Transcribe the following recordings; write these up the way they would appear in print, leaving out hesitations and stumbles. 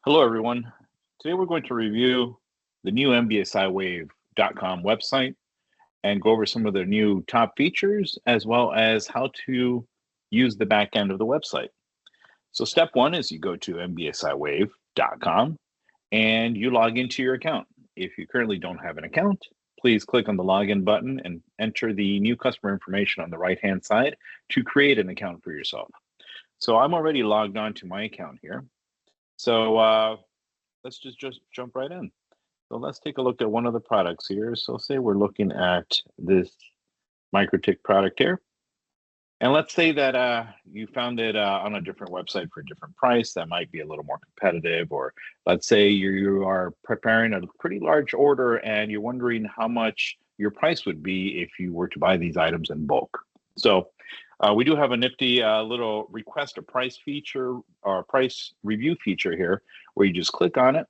Hello, everyone. Today we're going to review the new MBSIWAV.com website and go over some of the new top features as well as how to use the back end of the website. So step one is you go to MBSIWAV.com and you log into your account. If you currently don't have an account, please click on the login button and enter the new customer information on the right-hand side to create an account for yourself. So I'm already logged on to my account here. So let's just jump right in. So let's take a look at one of the products here. So say we're looking at this MikroTik product here. And let's say that you found it on a different website for a different price that might be a little more competitive, or let's say you are preparing a pretty large order and you're wondering how much your price would be if you were to buy these items in bulk. So we do have a nifty little request a price feature or price review feature here where you just click on it,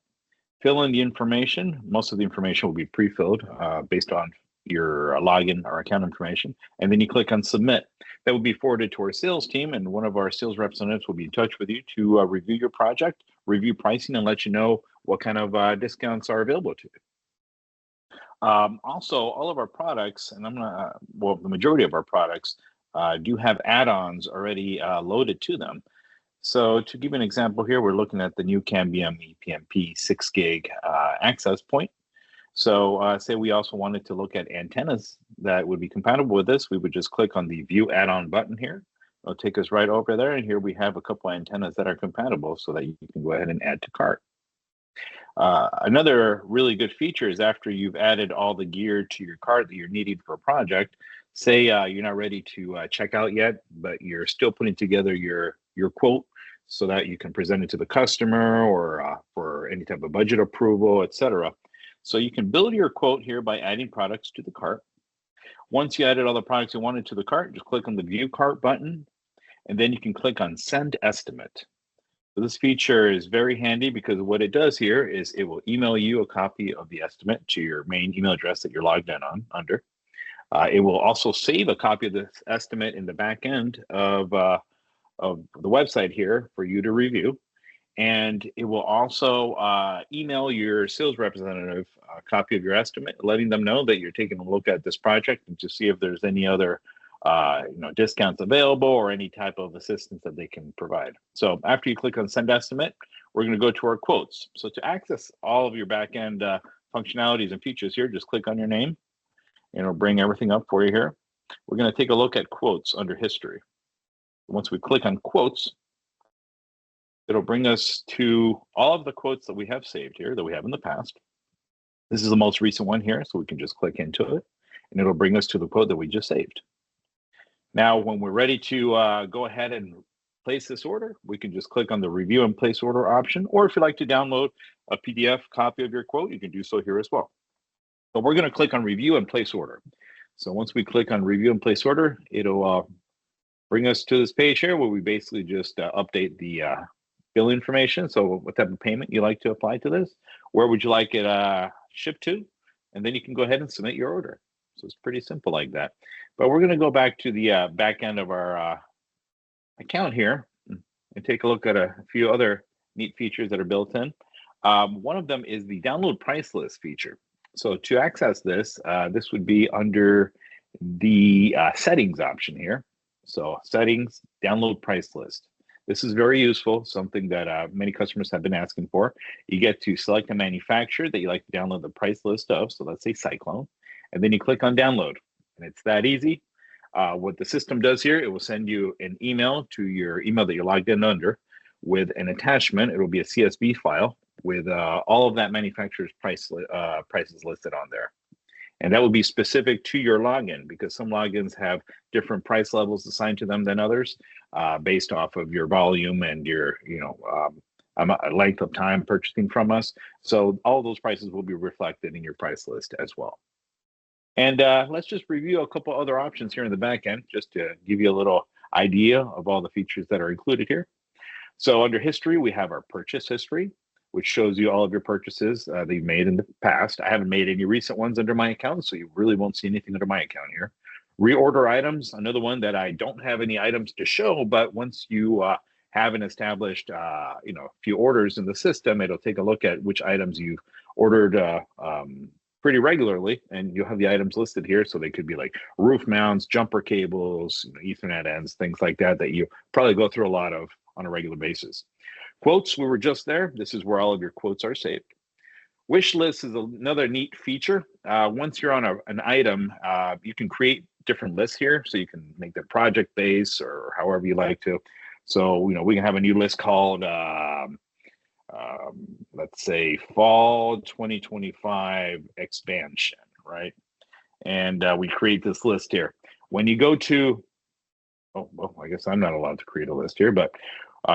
fill in the information. Most of the information will be pre-filled based on your login or account information, and then you click on submit. That will be forwarded to our sales team, and one of our sales representatives will be in touch with you to review your project, review pricing, and let you know what kind of discounts are available to you. Also, all of our products, and the majority of our products do have add-ons already loaded to them. So to give you an example here, we're looking at the new Cambium ePMP 6 gig access point. So say we also wanted to look at antennas that would be compatible with this, we would just click on the view add-on button here. It'll take us right over there, and here we have a couple of antennas that are compatible so that you can go ahead and add to cart. Another really good feature is after you've added all the gear to your cart that you're needing for a project, say you're not ready to check out yet, but you're still putting together your quote so that you can present it to the customer or for any type of budget approval, etc. So you can build your quote here by adding products to the cart. Once you added all the products you wanted to the cart, just click on the view cart button, and then you can click on send estimate. So this feature is very handy because what it does here is it will email you a copy of the estimate to your main email address that you're logged in on under. It will also save a copy of this estimate in the back end of the website here for you to review. And it will also email your sales representative a copy of your estimate, letting them know that you're taking a look at this project and to see if there's any other discounts available or any type of assistance that they can provide. So after you click on send estimate, we're going to go to our quotes. So to access all of your back-end functionalities and features here, just click on your name and it'll bring everything up for you here. We're going to take a look at quotes under history. Once we click on quotes, it'll bring us to all of the quotes that we have saved here that we have in the past. This is the most recent one here, so we can just click into it and it'll bring us to the quote that we just saved. Now, when we're ready to go ahead and place this order, we can just click on the review and place order option, or if you'd like to download a PDF copy of your quote, you can do so here as well. But we're going to click on review and place order. So once we click on review and place order, it'll bring us to this page here where we basically just update the bill information. So what type of payment you like to apply to this, where would you like it shipped to, and then you can go ahead and submit your order. So it's pretty simple like that. But we're going to go back to the back end of our account here and take a look at a few other neat features that are built in. One of them is the download price list feature. So to access this, this would be under the settings option here. So settings, download price list. This is very useful, something that many customers have been asking for. You get to select a manufacturer that you like to download the price list of. So let's say Cyclone, and then you click on download, and it's that easy. What the system does here, it will send you an email to your email that you're logged in under with an attachment. It will be a CSV file with all of that manufacturer's prices listed on there. And that will be specific to your login because some logins have different price levels assigned to them than others based off of your volume and your length of time purchasing from us. So all those prices will be reflected in your price list as well. And let's just review a couple other options here in the back end just to give you a little idea of all the features that are included here. So under history, we have our purchase history, which shows you all of your purchases that you've made in the past. I haven't made any recent ones under my account, so you really won't see anything under my account here. Reorder items, another one that I don't have any items to show, but once you have an established, few orders in the system, it'll take a look at which items you've ordered pretty regularly, and you'll have the items listed here. So they could be like roof mounts, jumper cables, Ethernet ends, things like that, that you probably go through a lot of on a regular basis. Quotes, we were just there. This is where all of your quotes are saved. Wish list is another neat feature. Once you're on an item, you can create different lists here. So you can make them project based or however you like to. So, we can have a new list called, let's say, Fall 2025 Expansion, right? And we create this list here. When you go to, I guess I'm not allowed to create a list here, but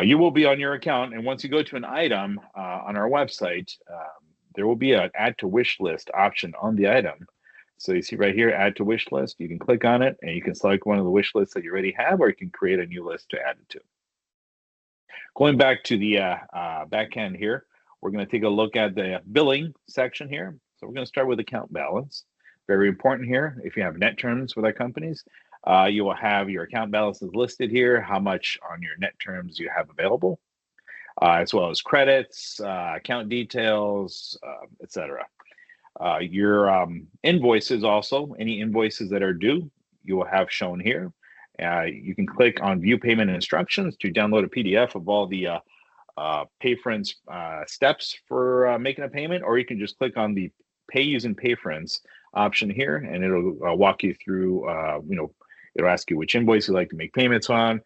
you will be on your account. And once you go to an item on our website, there will be an add to wish list option on the item. So you see right here, add to wish list. You can click on it and you can select one of the wish lists that you already have, or you can create a new list to add it to. Going back to the back end here, we're going to take a look at the billing section here. So we're going to start with account balance. Very important here. If you have net terms with our companies, you will have your account balances listed here, how much on your net terms you have available, as well as credits, account details, etc. Your invoices also, any invoices that are due, you will have shown here. You can click on view payment instructions to download a PDF of all the PayFriends steps for making a payment, or you can just click on the pay using PayFriends option here, and it'll walk you through, it'll ask you which invoice you'd like to make payments on,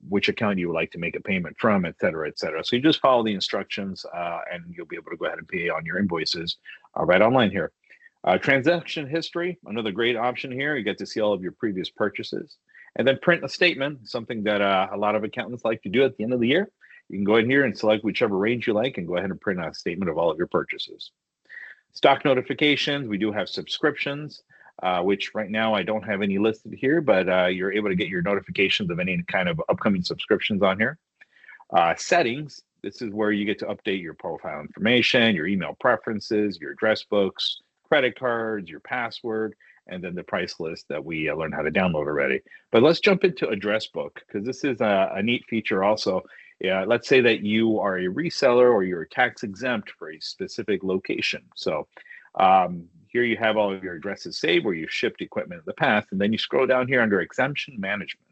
which account you would like to make a payment from, et cetera, et cetera. So you just follow the instructions and you'll be able to go ahead and pay on your invoices right online here. Transaction history, another great option here. You get to see all of your previous purchases. And then print a statement, something that a lot of accountants like to do at the end of the year. You can go in here and select whichever range you like and go ahead and print a statement of all of your purchases. Stock notifications, we do have subscriptions, which right now I don't have any listed here, but you're able to get your notifications of any kind of upcoming subscriptions on here. Settings, this is where you get to update your profile information, your email preferences, your address books, credit cards, your password, and then the price list that we learned how to download already. But let's jump into address book, because this is a neat feature also. Let's say that you are a reseller or you're tax exempt for a specific location. So here you have all of your addresses saved where you've shipped equipment in the past, and then you scroll down here under exemption management.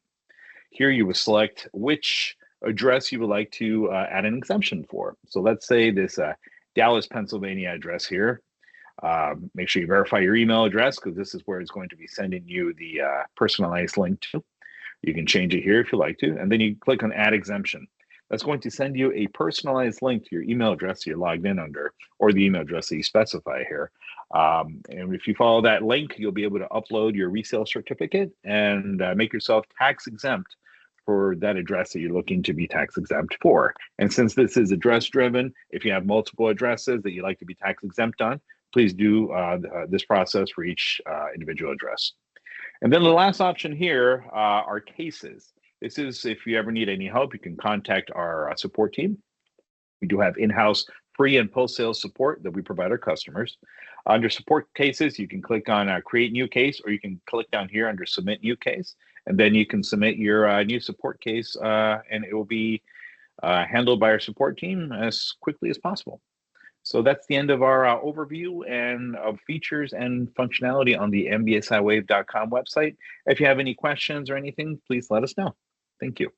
Here you will select which address you would like to add an exemption for. So let's say this Dallas, Pennsylvania address here. Make sure you verify your email address, because this is where it's going to be sending you the personalized link to. You can change it here if you like to, and then you click on add exemption. That's going to send you a personalized link to your email address you're logged in under, or the email address that you specify here. And if you follow that link, you'll be able to upload your resale certificate and make yourself tax exempt for that address that you're looking to be tax exempt for. And since this is address driven, if you have multiple addresses that you'd like to be tax exempt on, please do this process for each individual address. And then the last option here are cases. This is if you ever need any help, you can contact our support team. We do have in-house pre and post-sales support that we provide our customers. Under support cases, you can click on create new case, or you can click down here under submit new case, and then you can submit your new support case and it will be handled by our support team as quickly as possible. So that's the end of our overview and of features and functionality on the MBSIWAV.com website. If you have any questions or anything, please let us know. Thank you.